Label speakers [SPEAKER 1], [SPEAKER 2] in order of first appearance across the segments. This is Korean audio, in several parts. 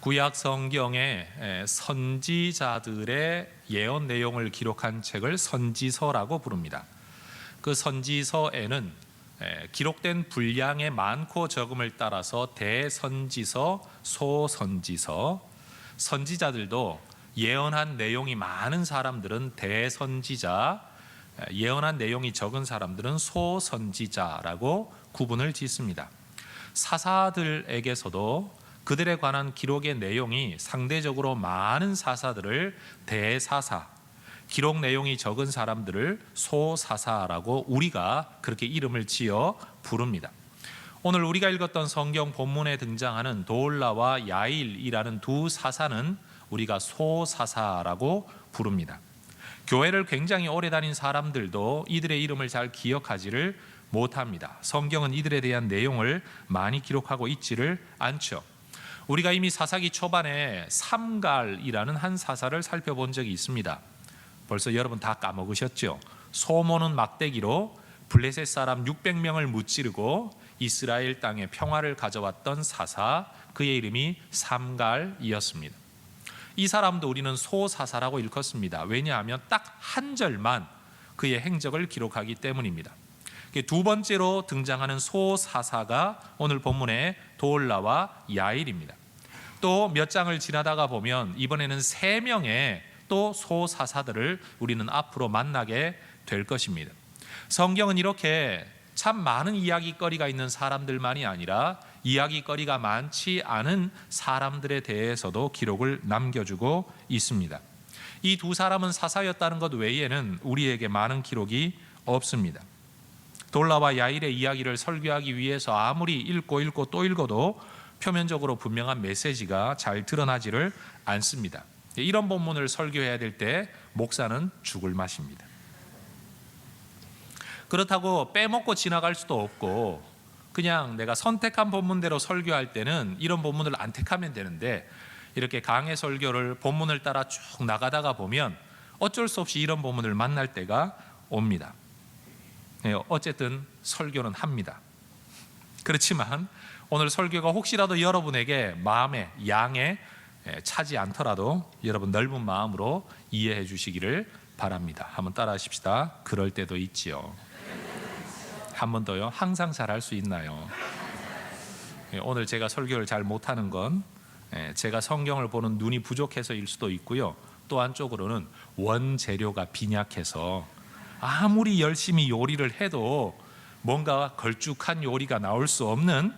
[SPEAKER 1] 구약 성경의 선지자들의 예언 내용을 기록한 책을 선지서라고 부릅니다. 그 선지서에는 기록된 분량의 많고 적음을 따라서 대선지서, 소선지서, 선지자들도 예언한 내용이 많은 사람들은 대선지자, 예언한 내용이 적은 사람들은 소선지자라고 구분을 짓습니다. 사사들에게서도 그들에 관한 기록의 내용이 상대적으로 많은 사사들을 대사사, 기록 내용이 적은 사람들을 소사사라고 우리가 그렇게 이름을 지어 부릅니다. 오늘 우리가 읽었던 성경 본문에 등장하는 돌라와 야일이라는 두 사사는 우리가 소사사라고 부릅니다. 교회를 굉장히 오래 다닌 사람들도 이들의 이름을 잘 기억하지를 못합니다. 성경은 이들에 대한 내용을 많이 기록하고 있지를 않죠. 우리가 이미 사사기 초반에 삼갈이라는 한 사사를 살펴본 적이 있습니다. 벌써 여러분 다 까먹으셨죠? 소몬은 막대기로 블레셋 사람 600명을 무찌르고 이스라엘 땅에 평화를 가져왔던 사사, 그의 이름이 삼갈이었습니다. 이 사람도 우리는 소사사라고 일컫습니다. 왜냐하면 딱 한 절만 그의 행적을 기록하기 때문입니다. 두 번째로 등장하는 소사사가 오늘 본문의 돌라와 야일입니다. 또 몇 장을 지나다가 보면 이번에는 3명의 또 소사사들을 우리는 앞으로 만나게 될 것입니다. 성경은 이렇게 참 많은 이야기거리가 있는 사람들만이 아니라 이야기거리가 많지 않은 사람들에 대해서도 기록을 남겨주고 있습니다. 이 두 사람은 사사였다는 것 외에는 우리에게 많은 기록이 없습니다. 돌라와 야일의 이야기를 설교하기 위해서 아무리 읽고 또 읽어도 표면적으로 분명한 메시지가 잘 드러나지를 않습니다. 이런 본문을 설교해야 될 때 목사는 죽을 맛입니다. 그렇다고 빼먹고 지나갈 수도 없고 그냥 내가 선택한 본문대로 설교할 때는 이런 본문을 안 택하면 되는데 이렇게 강해 설교를 본문을 따라 쭉 나가다가 보면 어쩔 수 없이 이런 본문을 만날 때가 옵니다. 어쨌든 설교는 합니다. 그렇지만 오늘 설교가 혹시라도 여러분에게 마음에 양에 차지 않더라도 여러분 넓은 마음으로 이해해 주시기를 바랍니다. 한번 따라 하십시다. 그럴 때도 있지요. 한 번 더요. 항상 잘할 수 있나요? 오늘 제가 설교를 잘 못하는 건 제가 성경을 보는 눈이 부족해서일 수도 있고요. 또 한쪽으로는 원재료가 빈약해서 아무리 열심히 요리를 해도 뭔가 걸쭉한 요리가 나올 수 없는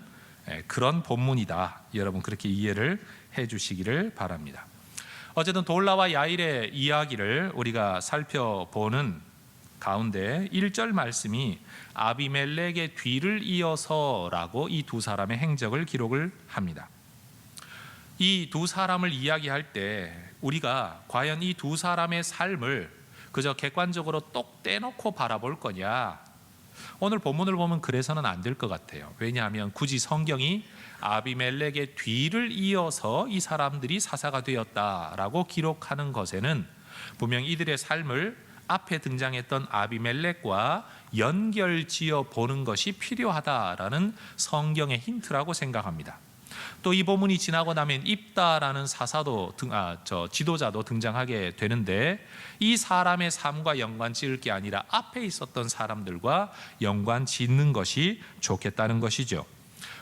[SPEAKER 1] 그런 본문이다. 여러분 그렇게 이해를 해 주시기를 바랍니다. 어쨌든 돌라와 야일의 이야기를 우리가 살펴보는 가운데 1절 말씀이 아비멜렉의 뒤를 이어서라고 이 두 사람의 행적을 기록을 합니다. 이 두 사람을 이야기할 때 우리가 과연 이 두 사람의 삶을 그저 객관적으로 똑 떼놓고 바라볼 거냐? 오늘 본문을 보면 그래서는 안 될 것 같아요. 왜냐하면 굳이 성경이 아비멜렉의 뒤를 이어서 이 사람들이 사사가 되었다라고 기록하는 것에는 분명 이들의 삶을 앞에 등장했던 아비멜렉과 연결지어 보는 것이 필요하다라는 성경의 힌트라고 생각합니다. 또 이 본문이 지나고 나면 입다라는 사사도 지도자도 등장하게 되는데 이 사람의 삶과 연관 지을 게 아니라 앞에 있었던 사람들과 연관 짓는 것이 좋겠다는 것이죠.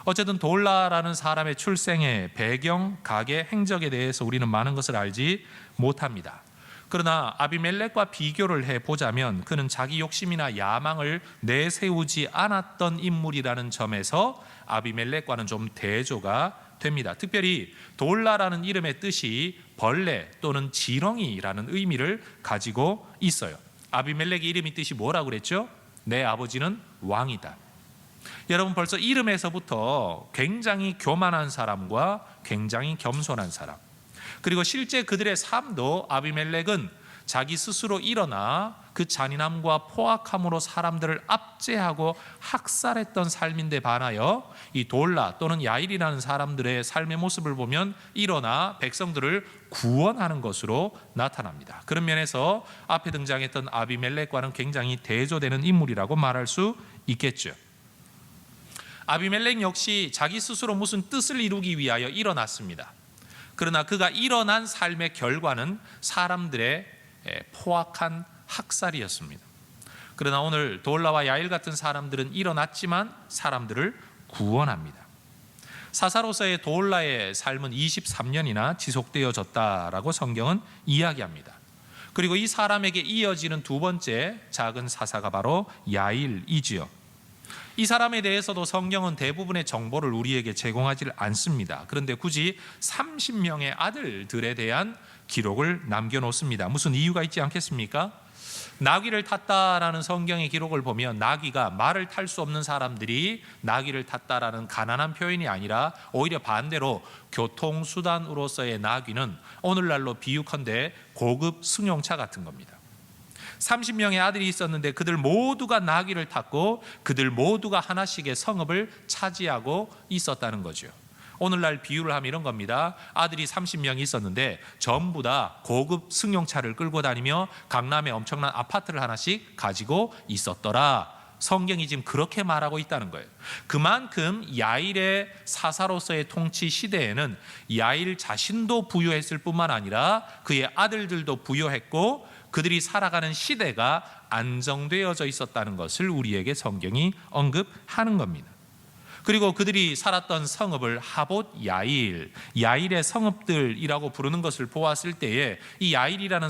[SPEAKER 1] 어쨌든 돌라라는 사람의 출생의 배경, 가계, 행적에 대해서 우리는 많은 것을 알지 못합니다. 그러나 아비멜렉과 비교를 해보자면 그는 자기 욕심이나 야망을 내세우지 않았던 인물이라는 점에서 아비멜렉과는 좀 대조가 됩니다. 특별히 돌라라는 이름의 뜻이 벌레 또는 지렁이라는 의미를 가지고 있어요. 아비멜렉의 이름의 뜻이 뭐라고 그랬죠? 내 아버지는 왕이다. 여러분 벌써 이름에서부터 굉장히 교만한 사람과 굉장히 겸손한 사람, 그리고 실제 그들의 삶도 아비멜렉은 자기 스스로 일어나 그 잔인함과 포악함으로 사람들을 압제하고 학살했던 삶인데 반하여 이 돌라 또는 야일이라는 사람들의 삶의 모습을 보면 일어나 백성들을 구원하는 것으로 나타납니다. 그런 면에서 앞에 등장했던 아비멜렉과는 굉장히 대조되는 인물이라고 말할 수 있겠죠. 아비멜렉 역시 자기 스스로 무슨 뜻을 이루기 위하여 일어났습니다. 그러나 그가 일어난 삶의 결과는 사람들의 포악한 학살이었습니다. 그러나 오늘 돌라와 야일 같은 사람들은 일어났지만 사람들을 구원합니다. 사사로서의 돌라의 삶은 23년이나 지속되어졌다라고 성경은 이야기합니다. 그리고 이 사람에게 이어지는 두 번째 작은 사사가 바로 야일이지요. 이 사람에 대해서도 성경은 대부분의 정보를 우리에게 제공하지 않습니다. 그런데 굳이 30명의 아들들에 대한 기록을 남겨놓습니다. 무슨 이유가 있지 않겠습니까? 나귀를 탔다라는 성경의 기록을 보면 나귀가 말을 탈 수 없는 사람들이 나귀를 탔다라는 가난한 표현이 아니라 오히려 반대로 교통수단으로서의 나귀는 오늘날로 비유컨대 고급 승용차 같은 겁니다. 30명의 아들이 있었는데 그들 모두가 나귀를 탔고 그들 모두가 하나씩의 성읍을 차지하고 있었다는 거죠. 오늘날 비유를 하면 이런 겁니다. 아들이 30명이 있었는데 전부 다 고급 승용차를 끌고 다니며 강남에 엄청난 아파트를 하나씩 가지고 있었더라. 성경이 지금 그렇게 말하고 있다는 거예요. 그만큼 야일의 사사로서의 통치 시대에는 야일 자신도 부유했을 뿐만 아니라 그의 아들들도 부유했고 그들이 살아가는 시대가 안정되어져 있었다는 것을 우리에게 성경이 언급하는 겁니다. 그리고 그들이 살았던 성읍을 하봇 야일, 야일의 성읍들이라고 부르는 것을 보았을 때에 이 야일이라는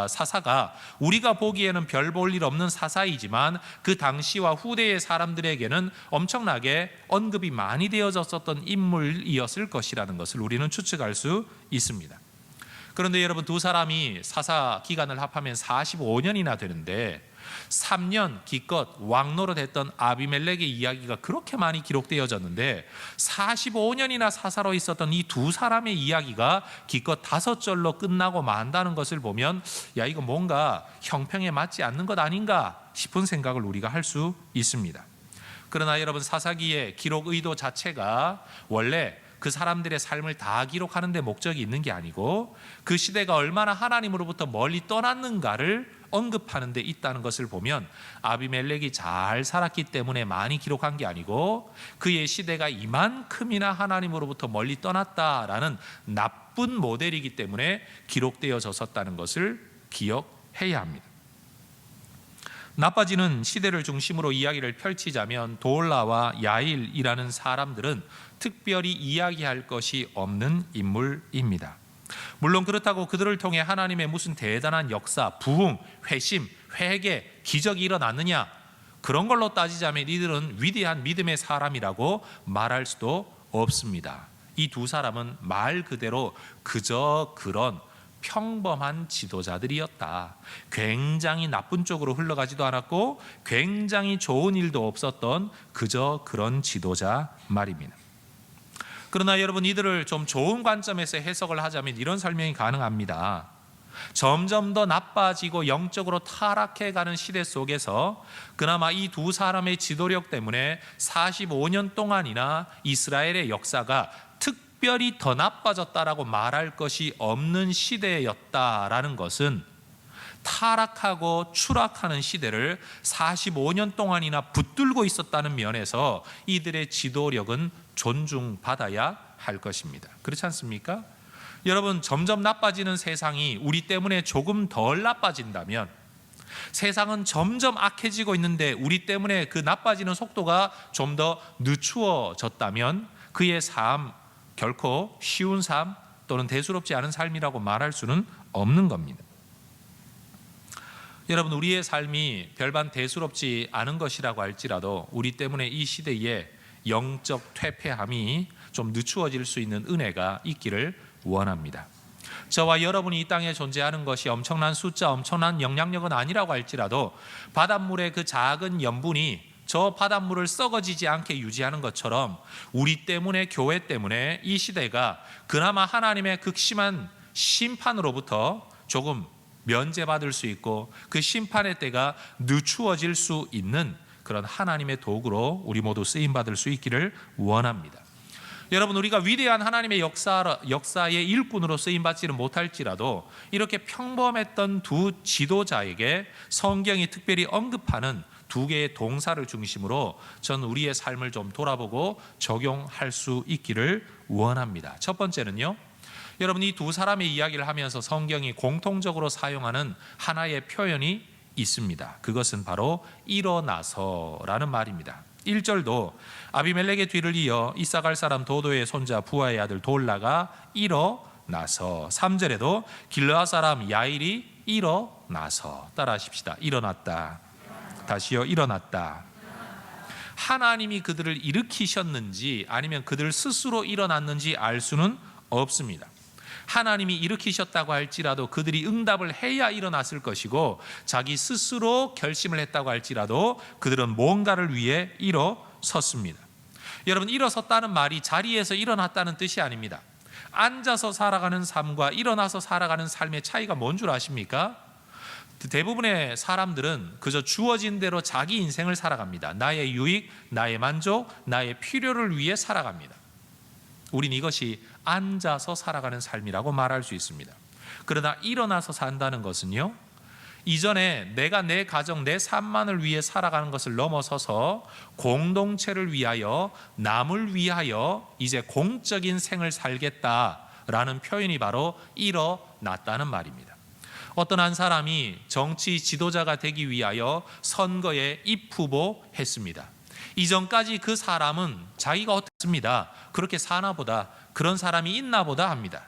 [SPEAKER 1] 사사가 우리가 보기에는 별 볼 일 없는 사사이지만 그 당시와 후대의 사람들에게는 엄청나게 언급이 많이 되어졌었던 인물이었을 것이라는 것을 우리는 추측할 수 있습니다. 그런데 여러분, 두 사람이 사사 기간을 합하면 45년이나 되는데 3년 기껏 왕노릇했던 아비멜렉의 이야기가 그렇게 많이 기록되어졌는데 45년이나 사사로 있었던 이 두 사람의 이야기가 기껏 5절로 끝나고 만다는 것을 보면 야, 이거 뭔가 형평에 맞지 않는 것 아닌가 싶은 생각을 우리가 할 수 있습니다. 그러나 여러분, 사사기의 기록 의도 자체가 원래 그 사람들의 삶을 다 기록하는 데 목적이 있는 게 아니고 그 시대가 얼마나 하나님으로부터 멀리 떠났는가를 언급하는 데 있다는 것을 보면 아비멜렉이 잘 살았기 때문에 많이 기록한 게 아니고 그의 시대가 이만큼이나 하나님으로부터 멀리 떠났다라는 나쁜 모델이기 때문에 기록되어졌었다는 것을 기억해야 합니다. 나빠지는 시대를 중심으로 이야기를 펼치자면 돌라와 야일이라는 사람들은 특별히 이야기할 것이 없는 인물입니다. 물론 그렇다고 그들을 통해 하나님의 무슨 대단한 역사, 부흥, 회심, 회개, 기적이 일어났느냐? 그런 걸로 따지자면 이들은 위대한 믿음의 사람이라고 말할 수도 없습니다. 이 두 사람은 말 그대로 그저 그런 평범한 지도자들이었다. 굉장히 나쁜 쪽으로 흘러가지도 않았고 굉장히 좋은 일도 없었던 그저 그런 지도자 말입니다. 그러나 여러분, 이들을 좀 좋은 관점에서 해석을 하자면 이런 설명이 가능합니다. 점점 더 나빠지고 영적으로 타락해가는 시대 속에서 그나마 이 두 사람의 지도력 때문에 45년 동안이나 이스라엘의 역사가 특별히 더 나빠졌다라고 말할 것이 없는 시대였다라는 것은 타락하고 추락하는 시대를 45년 동안이나 붙들고 있었다는 면에서 이들의 지도력은 존중받아야 할 것입니다. 그렇지 않습니까? 여러분, 점점 나빠지는 세상이 우리 때문에 조금 덜 나빠진다면, 세상은 점점 악해지고 있는데 우리 때문에 그 나빠지는 속도가 좀 더 늦추어졌다면 그의 삶, 결코 쉬운 삶 또는 대수롭지 않은 삶이라고 말할 수는 없는 겁니다. 여러분, 우리의 삶이 별반 대수롭지 않은 것이라고 할지라도 우리 때문에 이 시대에 영적 퇴폐함이 좀 늦추어질 수 있는 은혜가 있기를 원합니다. 저와 여러분이 이 땅에 존재하는 것이 엄청난 숫자, 엄청난 영향력은 아니라고 할지라도 바닷물의 그 작은 염분이 저 바닷물을 썩어지지 않게 유지하는 것처럼 우리 때문에, 교회 때문에 이 시대가 그나마 하나님의 극심한 심판으로부터 조금 면제받을 수 있고 그 심판의 때가 늦추어질 수 있는 그런 하나님의 도구로 우리 모두 쓰임받을 수 있기를 원합니다. 여러분, 우리가 위대한 하나님의 역사의 일꾼으로 쓰임받지는 못할지라도 이렇게 평범했던 두 지도자에게 성경이 특별히 언급하는 두 개의 동사를 중심으로 저는 우리의 삶을 좀 돌아보고 적용할 수 있기를 원합니다. 첫 번째는요, 여러분, 이 두 사람의 이야기를 하면서 성경이 공통적으로 사용하는 하나의 표현이 있습니다. 그것은 바로 일어나서라는 말입니다. 1절도 아비멜렉의 뒤를 이어 이사갈 사람 도도의 손자 부하의 아들 돌라가 일어나서, 3절에도 길르앗 사람 야일이 일어나서. 따라하십시다. 일어났다. 다시요. 일어났다. 하나님이 그들을 일으키셨는지 아니면 그들 스스로 일어났는지 알 수는 없습니다. 하나님이 일으키셨다고 할지라도 그들이 응답을 해야 일어났을 것이고, 자기 스스로 결심을 했다고 할지라도 그들은 뭔가를 위해 일어섰습니다. 여러분, 일어섰다는 말이 자리에서 일어났다는 뜻이 아닙니다. 앉아서 살아가는 삶과 일어나서 살아가는 삶의 차이가 뭔 줄 아십니까? 대부분의 사람들은 그저 주어진 대로 자기 인생을 살아갑니다. 나의 유익, 나의 만족, 나의 필요를 위해 살아갑니다. 우린 이것이 앉아서 살아가는 삶이라고 말할 수 있습니다. 그러나 일어나서 산다는 것은요, 이전에 내가 내 가정, 내 삶만을 위해 살아가는 것을 넘어서서 공동체를 위하여, 남을 위하여 이제 공적인 생을 살겠다라는 표현이 바로 일어났다는 말입니다. 어떤 한 사람이 정치 지도자가 되기 위하여 선거에 입후보했습니다. 이전까지 그 사람은 자기가 어떻습니다, 그렇게 사나 보다, 그런 사람이 있나 보다 합니다.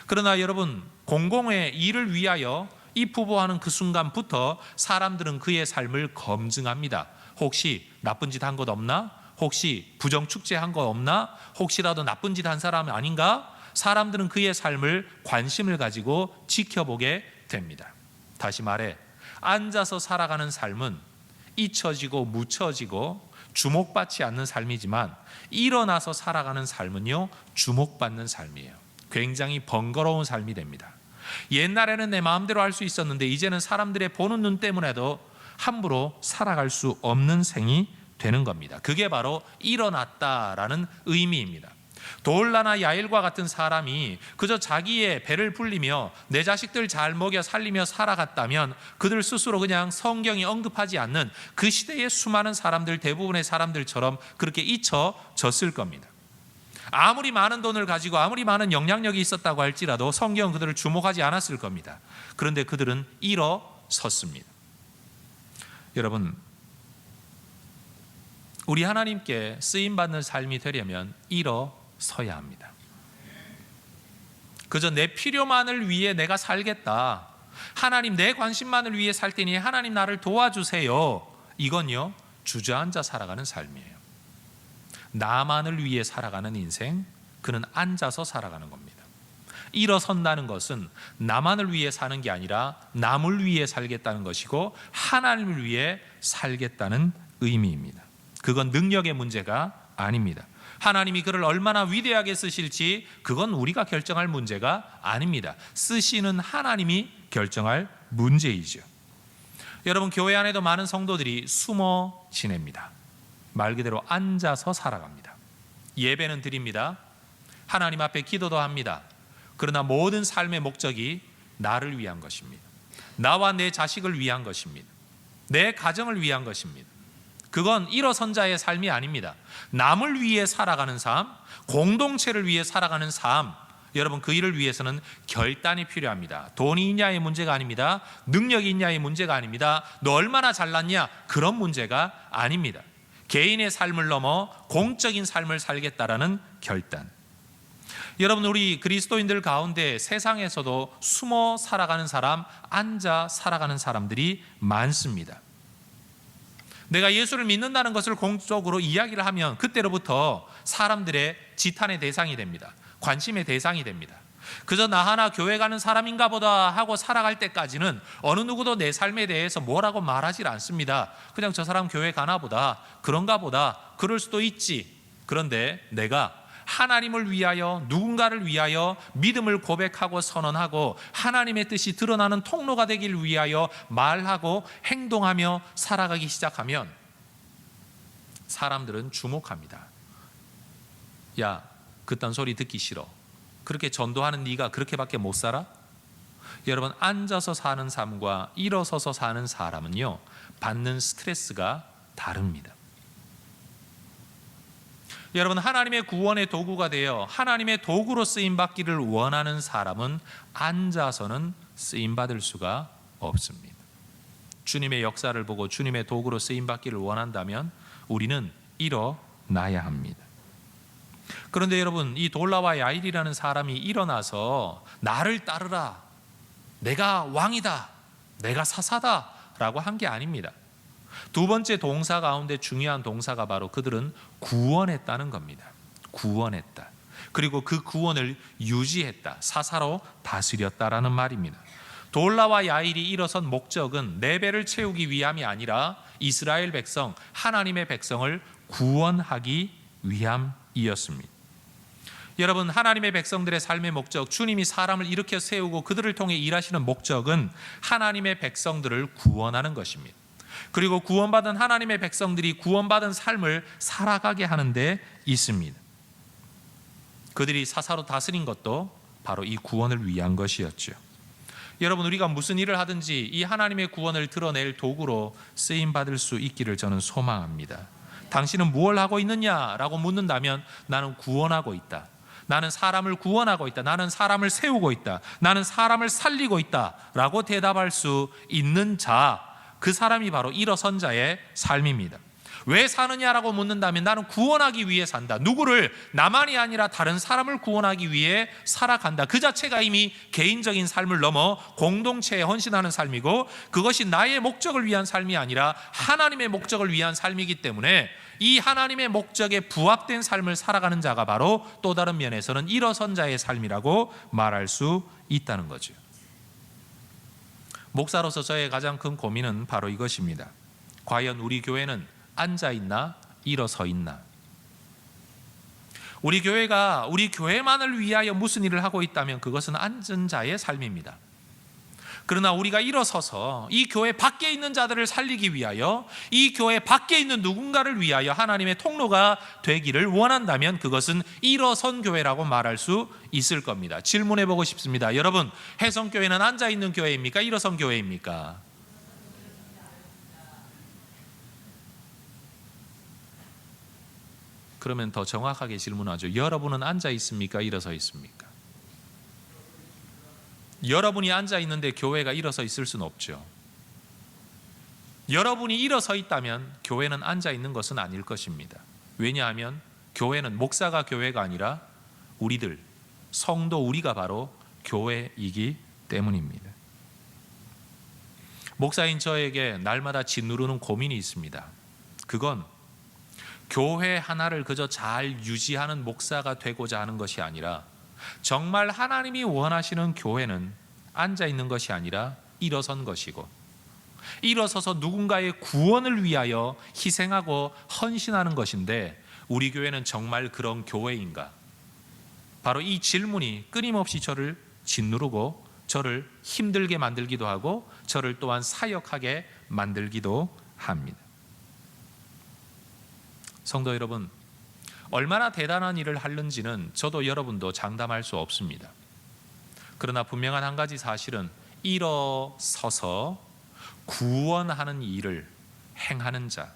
[SPEAKER 1] 그러나 여러분, 공공의 일을 위하여 입후보하는 그 순간부터 사람들은 그의 삶을 검증합니다. 혹시 나쁜 짓 한 것 없나? 혹시 부정축제한 것 없나? 혹시라도 나쁜 짓 한 사람 아닌가? 사람들은 그의 삶을 관심을 가지고 지켜보게 됩니다. 다시 말해, 앉아서 살아가는 삶은 잊혀지고 묻혀지고 주목받지 않는 삶이지만, 일어나서 살아가는 삶은요, 주목받는 삶이에요. 굉장히 번거로운 삶이 됩니다. 옛날에는 내 마음대로 할 수 있었는데 이제는 사람들의 보는 눈 때문에도 함부로 살아갈 수 없는 생이 되는 겁니다. 그게 바로 일어났다라는 의미입니다. 돌라나 야일과 같은 사람이 그저 자기의 배를 불리며 내 자식들 잘 먹여 살리며 살아갔다면 그들 스스로 그냥 성경이 언급하지 않는 그 시대의 수많은 사람들, 대부분의 사람들처럼 그렇게 잊혀졌을 겁니다. 아무리 많은 돈을 가지고 아무리 많은 영향력이 있었다고 할지라도 성경은 그들을 주목하지 않았을 겁니다. 그런데 그들은 일어섰습니다. 여러분, 우리 하나님께 쓰임받는 삶이 되려면 일어서야 합니다. 그저 내 필요만을 위해 내가 살겠다, 하나님 내 관심만을 위해 살 테니 하나님 나를 도와주세요, 이건요 주저앉아 살아가는 삶이에요. 나만을 위해 살아가는 인생, 그는 앉아서 살아가는 겁니다. 일어선다는 것은 나만을 위해 사는 게 아니라 남을 위해 살겠다는 것이고 하나님을 위해 살겠다는 의미입니다. 그건 능력의 문제가 아닙니다. 하나님이 그를 얼마나 위대하게 쓰실지 그건 우리가 결정할 문제가 아닙니다. 쓰시는 하나님이 결정할 문제이죠. 여러분, 교회 안에도 많은 성도들이 숨어 지냅니다. 말 그대로 앉아서 살아갑니다. 예배는 드립니다. 하나님 앞에 기도도 합니다. 그러나 모든 삶의 목적이 나를 위한 것입니다. 나와 내 자식을 위한 것입니다. 내 가정을 위한 것입니다. 그건 일어선 자의 삶이 아닙니다. 남을 위해 살아가는 삶, 공동체를 위해 살아가는 삶, 여러분, 그 일을 위해서는 결단이 필요합니다. 돈이 있냐의 문제가 아닙니다. 능력이 있냐의 문제가 아닙니다. 너 얼마나 잘났냐, 그런 문제가 아닙니다. 개인의 삶을 넘어 공적인 삶을 살겠다라는 결단. 여러분, 우리 그리스도인들 가운데 세상에서도 숨어 살아가는 사람, 앉아 살아가는 사람들이 많습니다. 내가 예수를 믿는다는 것을 공적으로 이야기를 하면 그때로부터 사람들의 지탄의 대상이 됩니다. 관심의 대상이 됩니다. 그저 나 하나 교회 가는 사람인가 보다 하고 살아갈 때까지는 어느 누구도 내 삶에 대해서 뭐라고 말하지 않습니다. 그냥 저 사람 교회 가나 보다, 그런가 보다, 그럴 수도 있지. 그런데 내가 하나님을 위하여, 누군가를 위하여 믿음을 고백하고 선언하고 하나님의 뜻이 드러나는 통로가 되길 위하여 말하고 행동하며 살아가기 시작하면 사람들은 주목합니다. 야, 그딴 소리 듣기 싫어. 그렇게 전도하는 네가 그렇게밖에 못 살아? 여러분, 앉아서 사는 삶과 일어서서 사는 사람은요, 받는 스트레스가 다릅니다. 여러분, 하나님의 구원의 도구가 되어 하나님의 도구로 쓰임받기를 원하는 사람은 앉아서는 쓰임받을 수가 없습니다. 주님의 역사를 보고 주님의 도구로 쓰임받기를 원한다면 우리는 일어나야 합니다. 그런데 여러분, 이 돌라와 야일이라는 사람이 일어나서 나를 따르라, 내가 왕이다, 내가 사사다 라고 한 게 아닙니다. 두 번째 동사 가운데 중요한 동사가 바로 그들은 구원했다는 겁니다. 구원했다. 그리고 그 구원을 유지했다. 사사로 다스렸다라는 말입니다. 돌라와 야일이 일어선 목적은 네 배를 채우기 위함이 아니라 이스라엘 백성, 하나님의 백성을 구원하기 위함이었습니다. 여러분, 하나님의 백성들의 삶의 목적, 주님이 사람을 일으켜 세우고 그들을 통해 일하시는 목적은 하나님의 백성들을 구원하는 것입니다. 그리고 구원받은 하나님의 백성들이 구원받은 삶을 살아가게 하는 데 있습니다. 그들이 사사로 다스린 것도 바로 이 구원을 위한 것이었죠. 여러분, 우리가 무슨 일을 하든지 이 하나님의 구원을 드러낼 도구로 쓰임받을 수 있기를 저는 소망합니다. 당신은 무엇을 하고 있느냐라고 묻는다면 나는 구원하고 있다, 나는 사람을 구원하고 있다, 나는 사람을 세우고 있다, 나는 사람을 살리고 있다 라고 대답할 수 있는 자, 그 사람이 바로 일어선 자의 삶입니다. 왜 사느냐라고 묻는다면 나는 구원하기 위해 산다. 누구를, 나만이 아니라 다른 사람을 구원하기 위해 살아간다. 그 자체가 이미 개인적인 삶을 넘어 공동체에 헌신하는 삶이고, 그것이 나의 목적을 위한 삶이 아니라 하나님의 목적을 위한 삶이기 때문에 이 하나님의 목적에 부합된 삶을 살아가는 자가 바로 또 다른 면에서는 일어선 자의 삶이라고 말할 수 있다는 거죠. 목사로서 저의 가장 큰 고민은 바로 이것입니다. 과연 우리 교회는 앉아 있나 일어서 있나? 우리 교회가 우리 교회만을 위하여 무슨 일을 하고 있다면 그것은 앉은 자의 삶입니다. 그러나 우리가 일어서서 이 교회 밖에 있는 자들을 살리기 위하여, 이 교회 밖에 있는 누군가를 위하여 하나님의 통로가 되기를 원한다면 그것은 일어선 교회라고 말할 수 있을 겁니다. 질문해 보고 싶습니다. 여러분, 해성교회는 앉아 있는 교회입니까? 일어선 교회입니까? 그러면 더 정확하게 질문하죠. 여러분은 앉아 있습니까? 일어서 있습니까? 여러분이 앉아 있는데 교회가 일어서 있을 수는 없죠. 여러분이 일어서 있다면 교회는 앉아 있는 것은 아닐 것입니다. 왜냐하면 교회는 목사가 교회가 아니라 우리들, 성도 우리가 바로 교회이기 때문입니다. 목사인 저에게 날마다 짓누르는 고민이 있습니다. 그건 교회 하나를 그저 잘 유지하는 목사가 되고자 하는 것이 아니라 정말 하나님이 원하시는 교회는 앉아 있는 것이 아니라 일어선 것이고, 일어서서 누군가의 구원을 위하여 희생하고 헌신하는 것인데, 우리 교회는 정말 그런 교회인가? 바로 이 질문이 끊임없이 저를 짓누르고 저를 힘들게 만들기도 하고 저를 또한 사역하게 만들기도 합니다. 성도 여러분, 얼마나 대단한 일을 하는지는 저도 여러분도 장담할 수 없습니다. 그러나 분명한 한 가지 사실은 일어서서 구원하는 일을 행하는 자,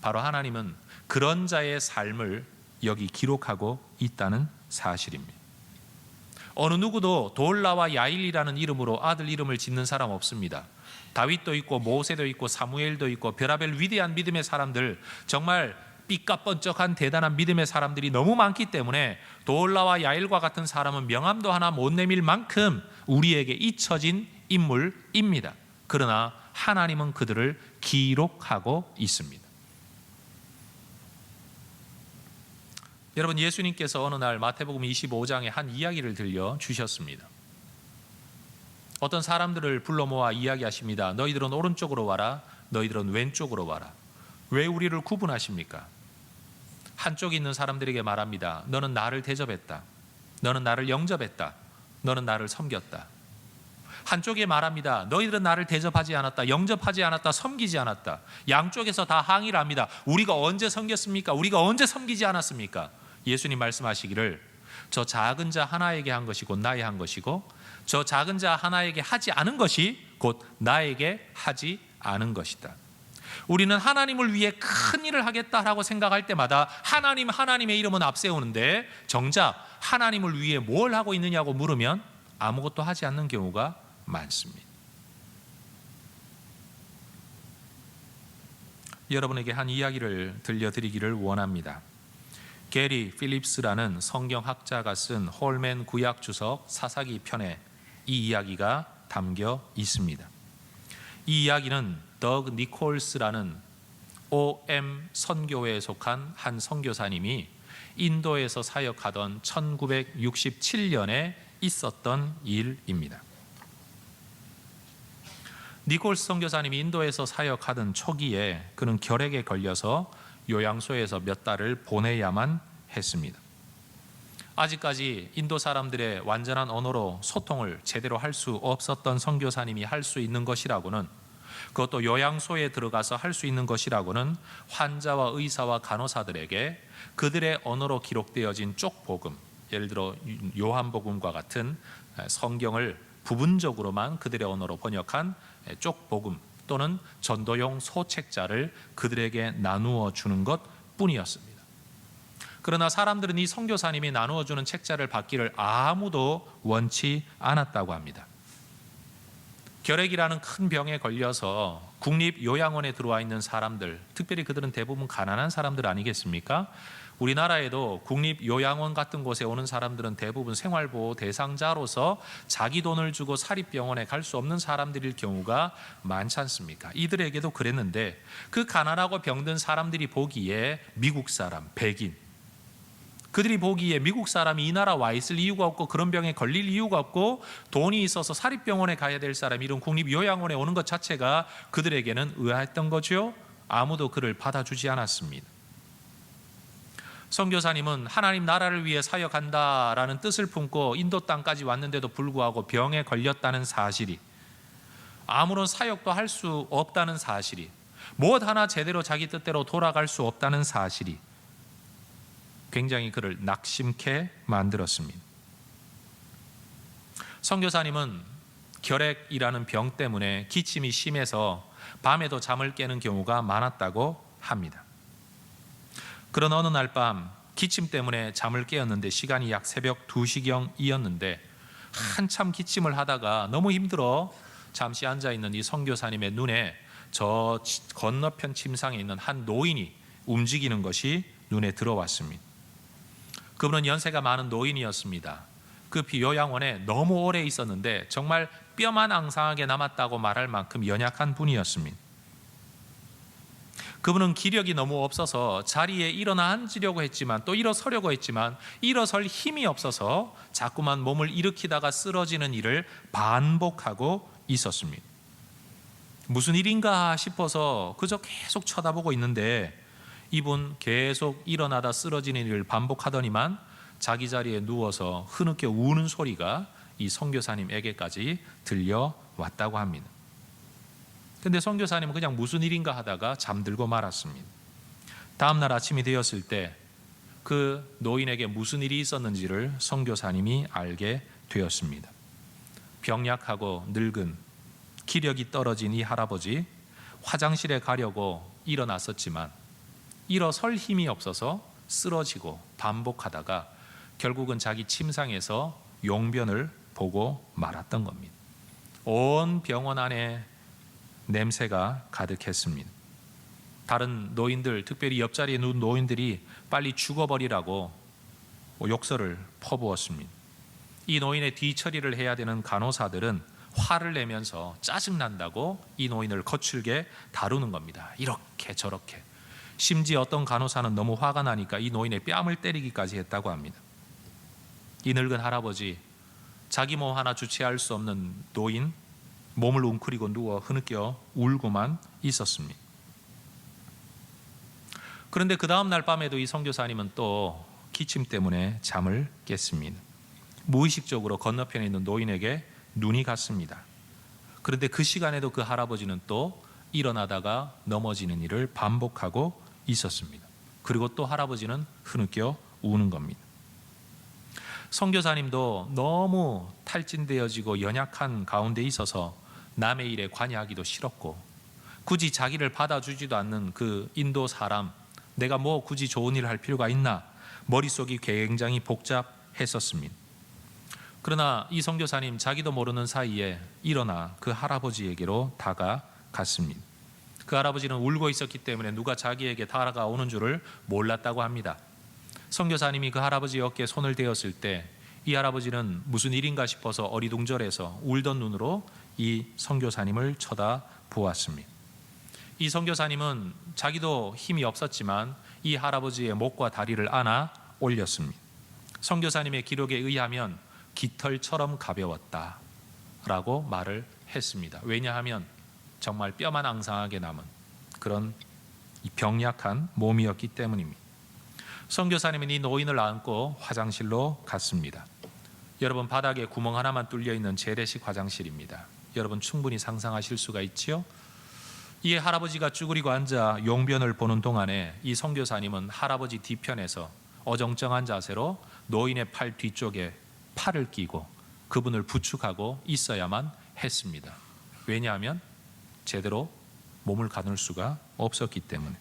[SPEAKER 1] 바로 하나님은 그런 자의 삶을 여기 기록하고 있다는 사실입니다. 어느 누구도 돌라와 야일이라는 이름으로 아들 이름을 짓는 사람 없습니다. 다윗도 있고 모세도 있고 사무엘도 있고 별하별 위대한 믿음의 사람들, 정말 삐까뻔쩍한 대단한 믿음의 사람들이 너무 많기 때문에 돌라와 야일과 같은 사람은 명함도 하나 못 내밀 만큼 우리에게 잊혀진 인물입니다. 그러나 하나님은 그들을 기록하고 있습니다. 여러분, 예수님께서 어느 날 마태복음 25장에 한 이야기를 들려주셨습니다. 어떤 사람들을 불러 모아 이야기하십니다. 너희들은 오른쪽으로 와라, 너희들은 왼쪽으로 와라. 왜 우리를 구분하십니까? 한쪽에 있는 사람들에게 말합니다. 너는 나를 대접했다, 너는 나를 영접했다, 너는 나를 섬겼다. 한쪽에 말합니다. 너희들은 나를 대접하지 않았다, 영접하지 않았다, 섬기지 않았다. 양쪽에서 다 항의를 합니다. 우리가 언제 섬겼습니까? 우리가 언제 섬기지 않았습니까? 예수님 말씀하시기를, 저 작은 자 하나에게 한 것이 곧 나의 한 것이고, 저 작은 자 하나에게 하지 않은 것이 곧 나에게 하지 않은 것이다. 우리는 하나님을 위해 큰 일을 하겠다라고 생각할 때마다 하나님의 이름은 앞세우는데 정작 하나님을 위해 뭘 하고 있느냐고 물으면 아무것도 하지 않는 경우가 많습니다. 여러분에게 한 이야기를 들려드리기를 원합니다. 게리 필립스라는 성경학자가 쓴 홀맨 구약 주석 사사기 편에 이 이야기가 담겨 있습니다. 이 이야기는 더그 니콜스라는 OM 선교회에 속한 한 선교사님이 인도에서 사역하던 1967년에 있었던 일입니다. 니콜스 선교사님이 인도에서 사역하던 초기에 그는 결핵에 걸려서 요양소에서 몇 달을 보내야만 했습니다. 아직까지 인도 사람들의 완전한 언어로 소통을 제대로 할 수 없었던 선교사님이 할 수 있는 것이라고는, 그것도 요양소에 들어가서 할 수 있는 것이라고는 환자와 의사와 간호사들에게 그들의 언어로 기록되어진 쪽복음, 예를 들어 요한복음과 같은 성경을 부분적으로만 그들의 언어로 번역한 쪽복음 또는 전도용 소책자를 그들에게 나누어 주는 것 뿐이었습니다. 그러나 사람들은 이 선교사님이 나누어 주는 책자를 받기를 아무도 원치 않았다고 합니다. 결핵이라는 큰 병에 걸려서 국립요양원에 들어와 있는 사람들, 특별히 그들은 대부분 가난한 사람들 아니겠습니까? 우리나라에도 국립요양원 같은 곳에 오는 사람들은 대부분 생활보호 대상자로서 자기 돈을 주고 사립병원에 갈 수 없는 사람들일 경우가 많지 않습니까? 이들에게도 그랬는데 그 가난하고 병든 사람들이 보기에 미국 사람, 백인, 그들이 보기에 미국 사람이 이 나라 와 있을 이유가 없고 그런 병에 걸릴 이유가 없고 돈이 있어서 사립병원에 가야 될 사람이 이런 국립요양원에 오는 것 자체가 그들에게는 의아했던 거죠. 아무도 그를 받아주지 않았습니다. 선교사님은 하나님 나라를 위해 사역한다라는 뜻을 품고 인도 땅까지 왔는데도 불구하고 병에 걸렸다는 사실이, 아무런 사역도 할 수 없다는 사실이, 무엇 하나 제대로 자기 뜻대로 돌아갈 수 없다는 사실이 굉장히 그를 낙심케 만들었습니다. 선교사님은 결핵이라는 병 때문에 기침이 심해서 밤에도 잠을 깨는 경우가 많았다고 합니다. 그런 어느 날 밤 기침 때문에 잠을 깨었는데 시간이 약 새벽 2시경이었는데 한참 기침을 하다가 너무 힘들어 잠시 앉아있는 이 선교사님의 눈에 저 건너편 침상에 있는 한 노인이 움직이는 것이 눈에 들어왔습니다. 그분은 연세가 많은 노인이었습니다. 그 요양원에 너무 오래 있었는데 정말 뼈만 앙상하게 남았다고 말할 만큼 연약한 분이었습니다. 그분은 기력이 너무 없어서 자리에 일어나 앉으려고 했지만 또 일어서려고 했지만 일어설 힘이 없어서 자꾸만 몸을 일으키다가 쓰러지는 일을 반복하고 있었습니다. 무슨 일인가 싶어서 그저 계속 쳐다보고 있는데 이분 계속 일어나다 쓰러지는 일을 반복하더니만 자기 자리에 누워서 흐느껴 우는 소리가 이 선교사님에게까지 들려왔다고 합니다. 근데 선교사님은 그냥 무슨 일인가 하다가 잠들고 말았습니다. 다음 날 아침이 되었을 때 그 노인에게 무슨 일이 있었는지를 선교사님이 알게 되었습니다. 병약하고 늙은 기력이 떨어진 이 할아버지, 화장실에 가려고 일어났었지만 일어설 힘이 없어서 쓰러지고 반복하다가 결국은 자기 침상에서 용변을 보고 말았던 겁니다. 온 병원 안에 냄새가 가득했습니다. 다른 노인들, 특별히 옆자리에 누운 노인들이 빨리 죽어버리라고 욕설을 퍼부었습니다. 이 노인의 뒤처리를 해야 되는 간호사들은 화를 내면서 짜증난다고 이 노인을 거칠게 다루는 겁니다. 이렇게 저렇게. 심지어 어떤 간호사는 너무 화가 나니까 이 노인의 뺨을 때리기까지 했다고 합니다. 이 늙은 할아버지, 자기 몸 하나 주체할 수 없는 노인, 몸을 웅크리고 누워 흐느껴 울고만 있었습니다. 그런데 그 다음 날 밤에도 이 선교사님은 또 기침 때문에 잠을 깼습니다. 무의식적으로 건너편에 있는 노인에게 눈이 갔습니다. 그런데 그 시간에도 그 할아버지는 또 일어나다가 넘어지는 일을 반복하고 있었습니다. 그리고 또 할아버지는 흐느껴 우는 겁니다. 선교사님도 너무 탈진되어지고 연약한 가운데 있어서 남의 일에 관여하기도 싫었고 굳이 자기를 받아주지도 않는 그 인도 사람, 내가 뭐 굳이 좋은 일을 할 필요가 있나? 머릿속이 굉장히 복잡했었습니다. 그러나 이 선교사님 자기도 모르는 사이에 일어나 그 할아버지에게로 다가갔습니다. 그 할아버지는 울고 있었기 때문에 누가 자기에게 다가오는 줄을 몰랐다고 합니다. 선교사님이 그 할아버지 어깨에 손을 대었을 때 이 할아버지는 무슨 일인가 싶어서 어리둥절해서 울던 눈으로 이 선교사님을 쳐다보았습니다. 이 선교사님은 자기도 힘이 없었지만 이 할아버지의 목과 다리를 안아 올렸습니다. 선교사님의 기록에 의하면 깃털처럼 가벼웠다라고 말을 했습니다. 왜냐하면 정말 뼈만 앙상하게 남은 그런 병약한 몸이었기 때문입니다. 선교사님은 이 노인을 안고 화장실로 갔습니다. 여러분, 바닥에 구멍 하나만 뚫려 있는 재래식 화장실입니다. 여러분 충분히 상상하실 수가 있지요? 이 할아버지가 쭈그리고 앉아 용변을 보는 동안에 이 선교사님은 할아버지 뒤편에서 어정쩡한 자세로 노인의 팔 뒤쪽에 팔을 끼고 그분을 부축하고 있어야만 했습니다. 왜냐하면 제대로 몸을 가눌 수가 없었기 때문에.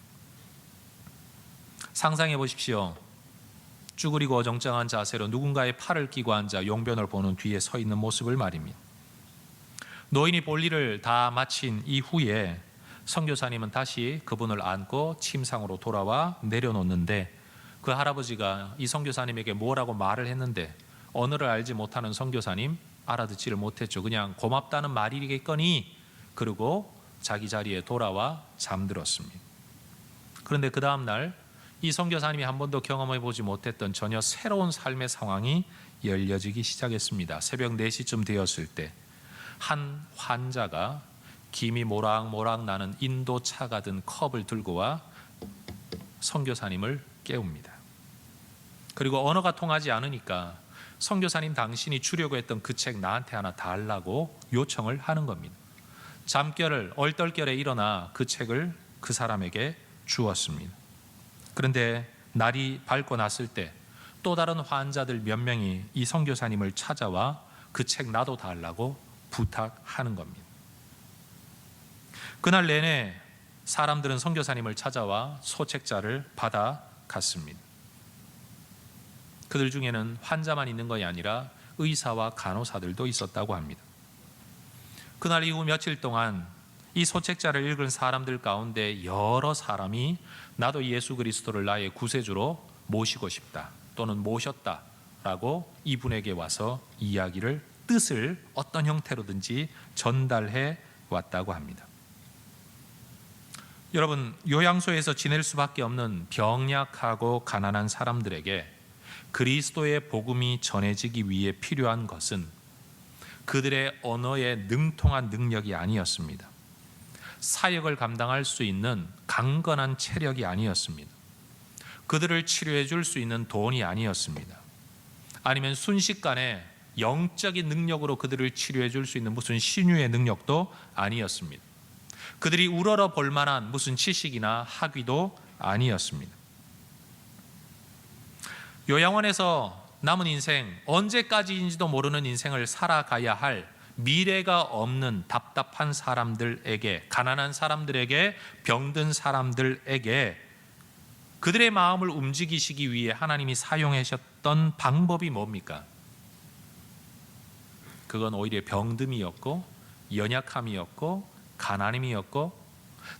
[SPEAKER 1] 상상해 보십시오. 쭈그리고 어정쩡한 자세로 누군가의 팔을 끼고 앉아 용변을 보는 뒤에 서 있는 모습을 말입니다. 노인이 볼 일을 다 마친 이후에 선교사님은 다시 그분을 안고 침상으로 돌아와 내려놓는데 그 할아버지가 이 선교사님에게 뭐라고 말을 했는데 언어를 알지 못하는 선교사님 알아듣지를 못했죠. 그냥 고맙다는 말이겠거니 그러고 자기 자리에 돌아와 잠들었습니다. 그런데 그 다음 날 이 선교사님이 한 번도 경험해 보지 못했던 전혀 새로운 삶의 상황이 열려지기 시작했습니다. 새벽 4시쯤 되었을 때 한 환자가 김이 모락모락 나는 인도 차가 든 컵을 들고 와 선교사님을 깨웁니다. 그리고 언어가 통하지 않으니까 선교사님, 당신이 주려고 했던 그 책 나한테 하나 달라고 요청을 하는 겁니다. 잠결을 얼떨결에 일어나 그 책을 그 사람에게 주었습니다. 그런데 날이 밝고 났을 때 또 다른 환자들 몇 명이 이 선교사님을 찾아와 그 책 나도 달라고 부탁하는 겁니다. 그날 내내 사람들은 선교사님을 찾아와 소책자를 받아갔습니다. 그들 중에는 환자만 있는 것이 아니라 의사와 간호사들도 있었다고 합니다. 그날 이후 며칠 동안 이 소책자를 읽은 사람들 가운데 여러 사람이 나도 예수 그리스도를 나의 구세주로 모시고 싶다 또는 모셨다라고 이분에게 와서 이야기를, 뜻을 어떤 형태로든지 전달해 왔다고 합니다. 여러분, 요양소에서 지낼 수밖에 없는 병약하고 가난한 사람들에게 그리스도의 복음이 전해지기 위해 필요한 것은 그들의 언어에 능통한 능력이 아니었습니다. 사역을 감당할 수 있는 강건한 체력이 아니었습니다. 그들을 치료해 줄 수 있는 돈이 아니었습니다. 아니면 순식간에 영적인 능력으로 그들을 치료해 줄 수 있는 무슨 신유의 능력도 아니었습니다. 그들이 우러러 볼 만한 무슨 지식이나 학위도 아니었습니다. 요양원에서 남은 인생, 언제까지인지도 모르는 인생을 살아가야 할 미래가 없는 답답한 사람들에게, 가난한 사람들에게, 병든 사람들에게 그들의 마음을 움직이시기 위해 하나님이 사용하셨던 방법이 뭡니까? 그건 오히려 병듦이었고 연약함이었고 가난함이었고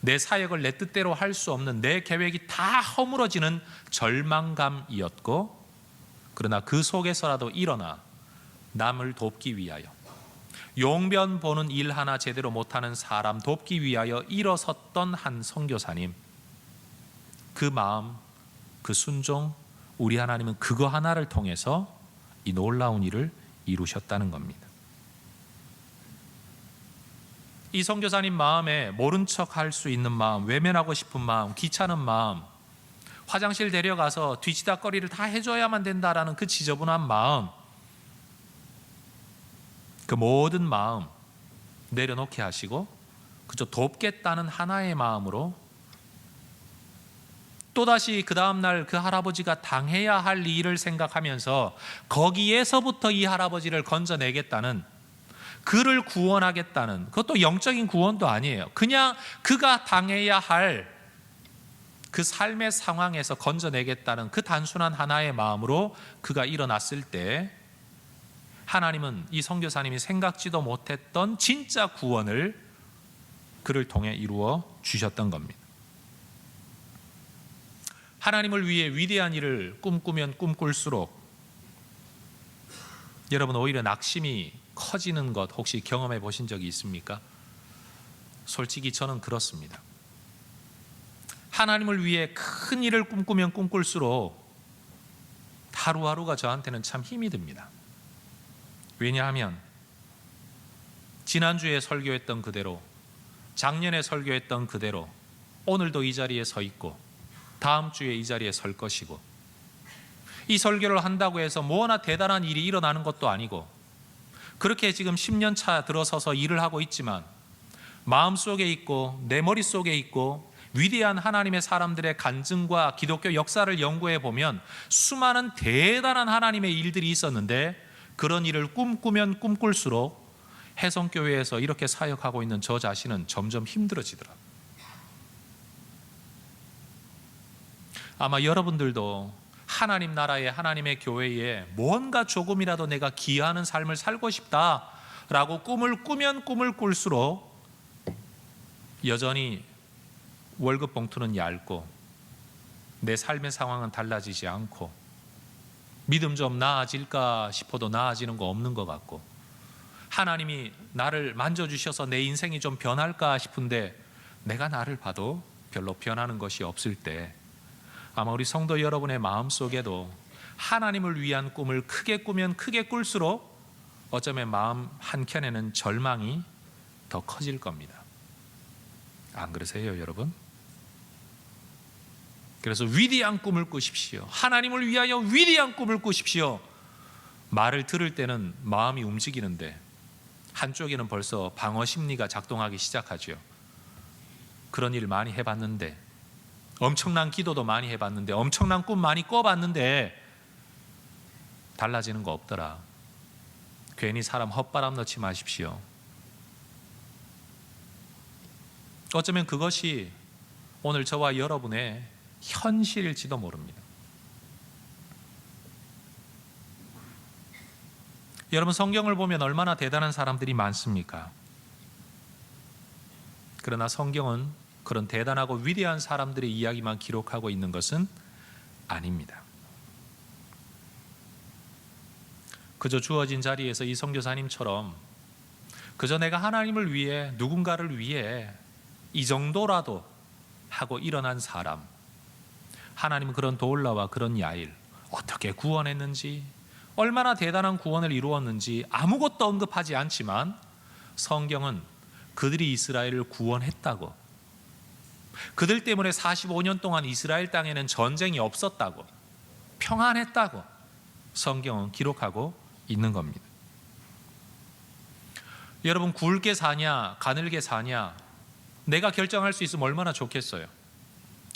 [SPEAKER 1] 내 사역을 내 뜻대로 할 수 없는, 내 계획이 다 허물어지는 절망감이었고, 그러나 그 속에서라도 일어나 남을 돕기 위하여, 용변 보는 일 하나 제대로 못하는 사람 돕기 위하여 일어섰던 한 선교사님, 그 마음, 그 순종, 우리 하나님은 그거 하나를 통해서 이 놀라운 일을 이루셨다는 겁니다. 이 선교사님 마음에 모른 척 할 수 있는 마음, 외면하고 싶은 마음, 귀찮은 마음, 화장실 데려가서 뒤치다거리를 다 해줘야만 된다라는 그 지저분한 마음, 그 모든 마음 내려놓게 하시고 그저 돕겠다는 하나의 마음으로 또다시 그 다음날 그 할아버지가 당해야 할 일을 생각하면서 거기에서부터 이 할아버지를 건져내겠다는 그를 구원하겠다는, 그것도 영적인 구원도 아니에요. 그냥 그가 당해야 할 그 삶의 상황에서 건져내겠다는 그 단순한 하나의 마음으로 그가 일어났을 때 하나님은 이 선교사님이 생각지도 못했던 진짜 구원을 그를 통해 이루어 주셨던 겁니다. 하나님을 위해 위대한 일을 꿈꾸면 꿈꿀수록 여러분 오히려 낙심이 커지는 것 혹시 경험해 보신 적이 있습니까? 솔직히 저는 그렇습니다. 하나님을 위해 큰 일을 꿈꾸면 꿈꿀수록 하루하루가 저한테는 참 힘이 듭니다. 왜냐하면 지난주에 설교했던 그대로, 작년에 설교했던 그대로 오늘도 이 자리에 서 있고 다음 주에 이 자리에 설 것이고, 이 설교를 한다고 해서 뭐나 대단한 일이 일어나는 것도 아니고, 그렇게 지금 10년 차 들어서서 일을 하고 있지만 마음속에 있고 내 머릿속에 있고 위대한 하나님의 사람들의 간증과 기독교 역사를 연구해 보면 수많은 대단한 하나님의 일들이 있었는데, 그런 일을 꿈꾸면 꿈꿀수록 해성교회에서 이렇게 사역하고 있는 저 자신은 점점 힘들어지더라고요. 아마 여러분들도 하나님 나라에, 하나님의 교회에 뭔가 조금이라도 내가 기여하는 삶을 살고 싶다라고 꿈을 꾸면 꿈을 꿀수록 여전히 월급 봉투는 얇고 내 삶의 상황은 달라지지 않고 믿음 좀 나아질까 싶어도 나아지는 거 없는 것 같고, 하나님이 나를 만져주셔서 내 인생이 좀 변할까 싶은데 내가 나를 봐도 별로 변하는 것이 없을 때, 아마 우리 성도 여러분의 마음속에도 하나님을 위한 꿈을 크게 꾸면 크게 꿀수록 어쩌면 마음 한켠에는 절망이 더 커질 겁니다. 안 그러세요, 여러분? 그래서 위대한 꿈을 꾸십시오. 하나님을 위하여 위대한 꿈을 꾸십시오. 말을 들을 때는 마음이 움직이는데 한쪽에는 벌써 방어 심리가 작동하기 시작하죠. 그런 일 많이 해봤는데, 엄청난 기도도 많이 해봤는데, 엄청난 꿈 많이 꿔봤는데 달라지는 거 없더라. 괜히 사람 헛바람 넣지 마십시오. 어쩌면 그것이 오늘 저와 여러분의 현실일지도 모릅니다. 여러분, 성경을 보면 얼마나 대단한 사람들이 많습니까? 그러나 성경은 그런 대단하고 위대한 사람들의 이야기만 기록하고 있는 것은 아닙니다. 그저 주어진 자리에서 이 선교사님처럼 그저 내가 하나님을 위해, 누군가를 위해 이 정도라도 하고 일어난 사람, 하나님은 그런 도울라와 그런 야일 어떻게 구원했는지, 얼마나 대단한 구원을 이루었는지 아무것도 언급하지 않지만 성경은 그들이 이스라엘을 구원했다고, 그들 때문에 45년 동안 이스라엘 땅에는 전쟁이 없었다고, 평안했다고 성경은 기록하고 있는 겁니다. 여러분, 굵게 사냐 가늘게 사냐 내가 결정할 수 있으면 얼마나 좋겠어요.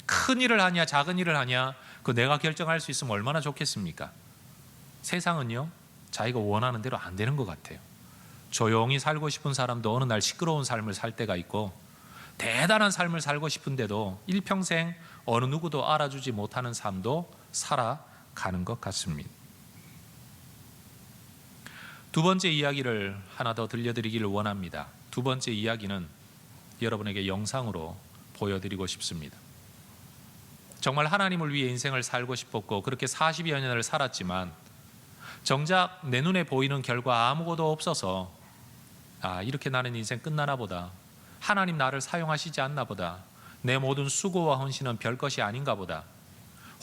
[SPEAKER 1] 큰 일을 하냐 작은 일을 하냐 그 내가 결정할 수 있으면 얼마나 좋겠습니까? 세상은요, 자기가 원하는 대로 안 되는 것 같아요. 조용히 살고 싶은 사람도 어느 날 시끄러운 삶을 살 때가 있고, 대단한 삶을 살고 싶은데도 일평생 어느 누구도 알아주지 못하는 삶도 살아가는 것 같습니다. 두 번째 이야기를 하나 더 들려드리기를 원합니다. 두 번째 이야기는 여러분에게 영상으로 보여드리고 싶습니다. 정말 하나님을 위해 인생을 살고 싶었고 그렇게 40여 년을 살았지만 정작 내 눈에 보이는 결과 아무것도 없어서 이렇게 나는 인생 끝나나 보다, 하나님 나를 사용하시지 않나 보다, 내 모든 수고와 헌신은 별것이 아닌가 보다,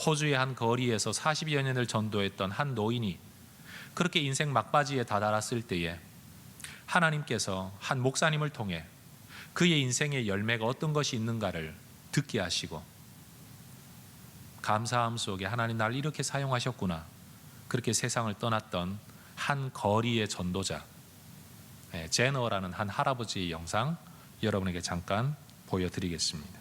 [SPEAKER 1] 호주의 한 거리에서 40여 년을 전도했던 한 노인이 그렇게 인생 막바지에 다다랐을 때에 하나님께서 한 목사님을 통해 그의 인생의 열매가 어떤 것이 있는가를 듣게 하시고, 감사함 속에 하나님 나를 이렇게 사용하셨구나, 그렇게 세상을 떠났던 한 거리의 전도자 제너라는 한 할아버지의 영상 여러분에게 잠깐 보여드리겠습니다.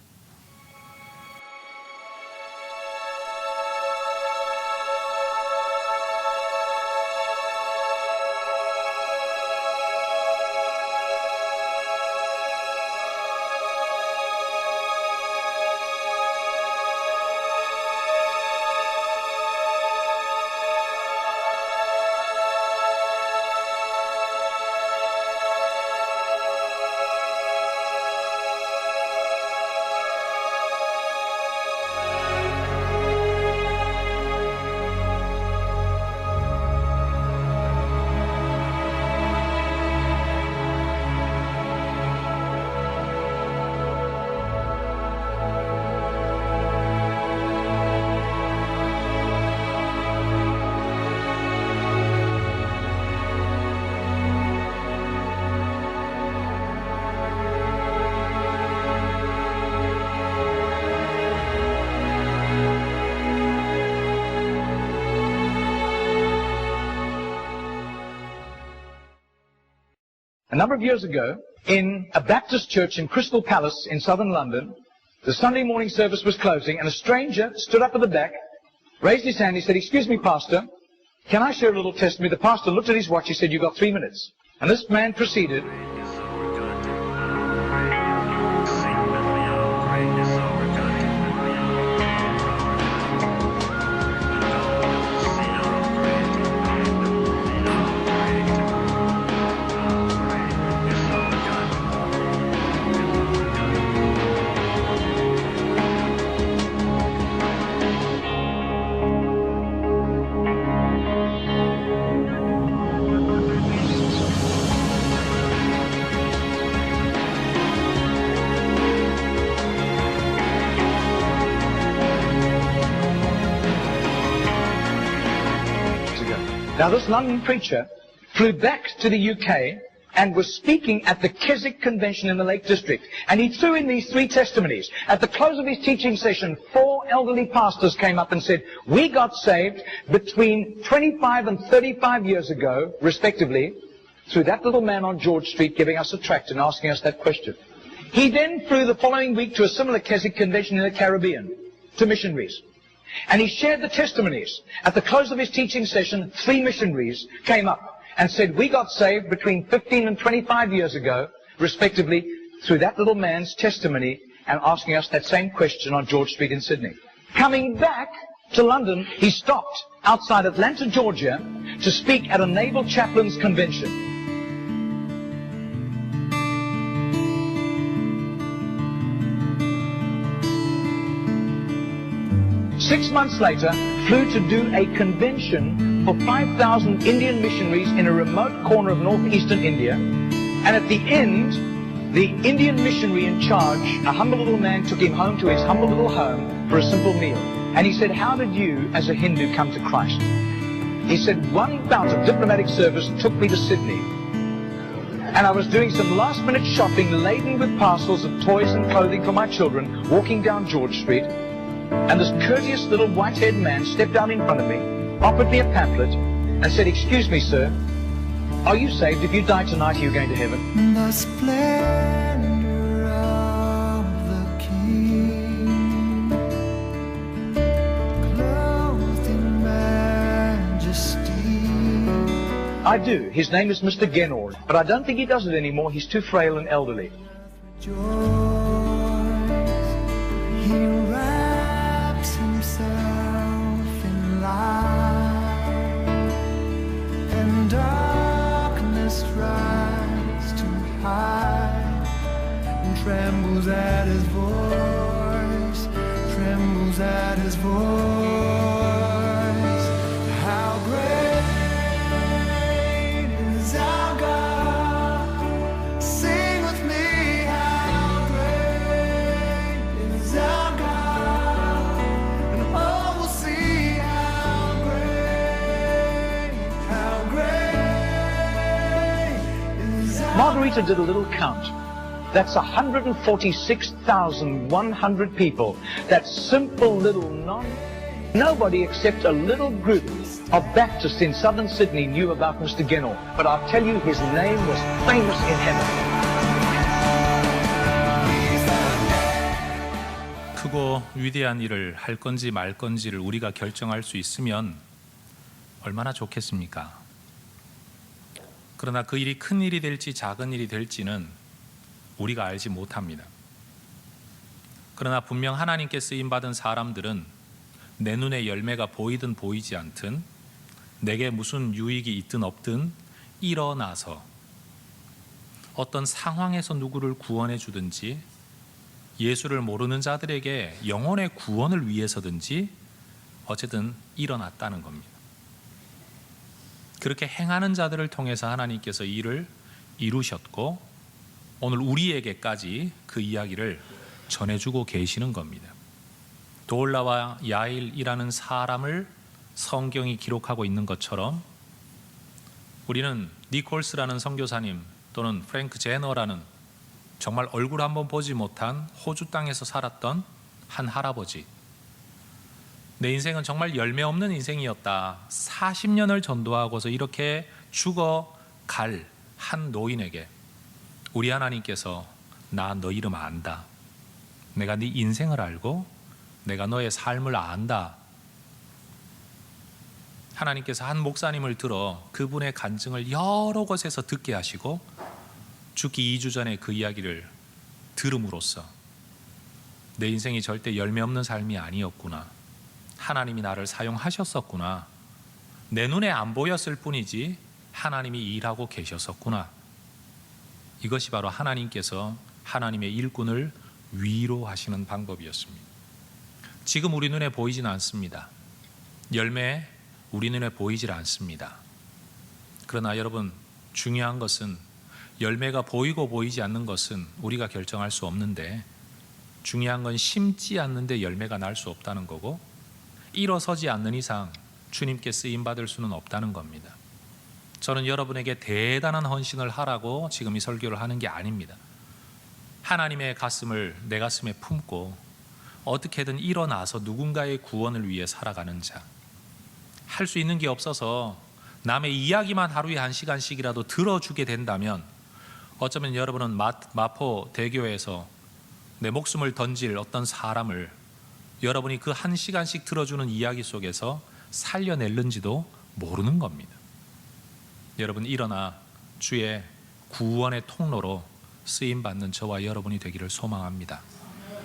[SPEAKER 2] A number of years ago, in a Baptist church in Crystal Palace in southern London, the Sunday morning service was closing, and a stranger stood up at the back, raised his hand, he said, "Excuse me, Pastor, can I share a little testimony?" The pastor looked at his watch, he said, "You've got 3 minutes." And this man proceeded. Now, this London preacher flew back to the UK and was speaking at the Keswick Convention in the Lake District. And he threw in these 3 testimonies. At the close of his teaching session, 4 elderly pastors came up and said, "We got saved between 25 and 35 years ago, respectively, through that little man on George Street giving us a tract and asking us that question." He then flew the following week to a similar Keswick Convention in the Caribbean, to missionaries. And he shared the testimonies. At the close of his teaching session, 3 missionaries came up and said, "We got saved between 15 and 25 years ago, respectively, through that little man's testimony and asking us that same question on George Street in Sydney." Coming back to London, he stopped outside Atlanta, Georgia, to speak at a naval chaplains convention. 6 months later, flew to do a convention for 5,000 Indian missionaries in a remote corner of northeastern India. And at the end, the Indian missionary in charge, a humble little man, took him home to his humble little home for a simple meal. And he said, "How did you, as a Hindu, come to Christ?" He said, "One bout of diplomatic service took me to Sydney. And I was doing some last-minute shopping laden with parcels of toys and clothing for my children, walking down George Street. And this courteous little white-haired man stepped down in front of me, offered me a pamphlet, and said, 'Excuse me, sir, are you saved? If you die tonight, are you going to heaven?'"
[SPEAKER 3] The splendor of the King, clothed in majesty.
[SPEAKER 2] I do. His name is Mr. Genord, but I don't think he does it anymore. He's too frail and elderly.
[SPEAKER 3] He wraps himself in light, and darkness tries to hide, and trembles at his voice, trembles at his voice. How great is our God? Sing with me, how great is our God, and all will see how great is our
[SPEAKER 2] Margarita did a little count. That's 146,100 people. That simple little nobody except a little group of Baptists in southern Sydney knew about Mr. Genord. But I'll tell you, his name was famous in heaven.
[SPEAKER 1] 크고 위대한 일을 할 건지 말 건지를 우리가 결정할 수 있으면 얼마나 좋겠습니까? 그러나 그 일이 큰 일이 될지 작은 일이 될지는 우리가 알지 못합니다. 그러나 분명 하나님께 쓰임받은 사람들은 내 눈에 열매가 보이든 보이지 않든, 내게 무슨 유익이 있든 없든 일어나서 어떤 상황에서 누구를 구원해 주든지, 예수를 모르는 자들에게 영혼의 구원을 위해서든지 어쨌든 일어났다는 겁니다. 그렇게 행하는 자들을 통해서 하나님께서 일을 이루셨고 오늘 우리에게까지 그 이야기를 전해주고 계시는 겁니다. 도올라와 야일이라는 사람을 성경이 기록하고 있는 것처럼 우리는 니콜스라는 선교사님 또는 프랭크 제너라는 정말 얼굴 한번 보지 못한 호주 땅에서 살았던 한 할아버지, 내 인생은 정말 열매 없는 인생이었다, 40년을 전도하고서 이렇게 죽어갈 한 노인에게 우리 하나님께서 나 너 이름 안다. 내가 네 인생을 알고 내가 너의 삶을 안다. 하나님께서 한 목사님을 들어 그분의 간증을 여러 곳에서 듣게 하시고 죽기 2주 전에 그 이야기를 들음으로써 내 인생이 절대 열매 없는 삶이 아니었구나. 하나님이 나를 사용하셨었구나. 내 눈에 안 보였을 뿐이지 하나님이 일하고 계셨었구나. 이것이 바로 하나님께서 하나님의 일꾼을 위로하시는 방법이었습니다. 지금 우리 눈에 보이지는 않습니다. 열매 우리 눈에 보이질 않습니다. 그러나 여러분, 중요한 것은 열매가 보이고 보이지 않는 것은 우리가 결정할 수 없는데, 중요한 건 심지 않는데 열매가 날 수 없다는 거고, 일어서지 않는 이상 주님께 쓰임받을 수는 없다는 겁니다. 저는 여러분에게 대단한 헌신을 하라고 지금 이 설교를 하는 게 아닙니다. 하나님의 가슴을 내 가슴에 품고 어떻게든 일어나서 누군가의 구원을 위해 살아가는 자, 할 수 있는 게 없어서 남의 이야기만 하루에 1시간씩이라도 들어주게 된다면 어쩌면 여러분은 마포 대교에서 내 목숨을 던질 어떤 사람을 여러분이 그 1시간씩 들어주는 이야기 속에서 살려낼는지도 모르는 겁니다. 여러분, 일어나 주의 구원의 통로로 쓰임받는 저와 여러분이 되기를 소망합니다.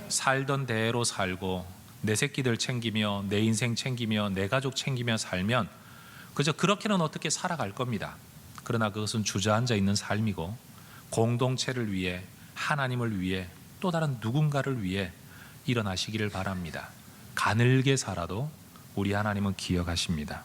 [SPEAKER 1] 살던 대로 살고 내 새끼들 챙기며 내 인생 챙기며 내 가족 챙기며 살면 그저 그렇게는 어떻게 살아갈 겁니다. 그러나 그것은 주저앉아 있는 삶이고, 공동체를 위해, 하나님을 위해, 또 다른 누군가를 위해 일어나시기를 바랍니다. 가늘게 살아도 우리 하나님은 기억하십니다.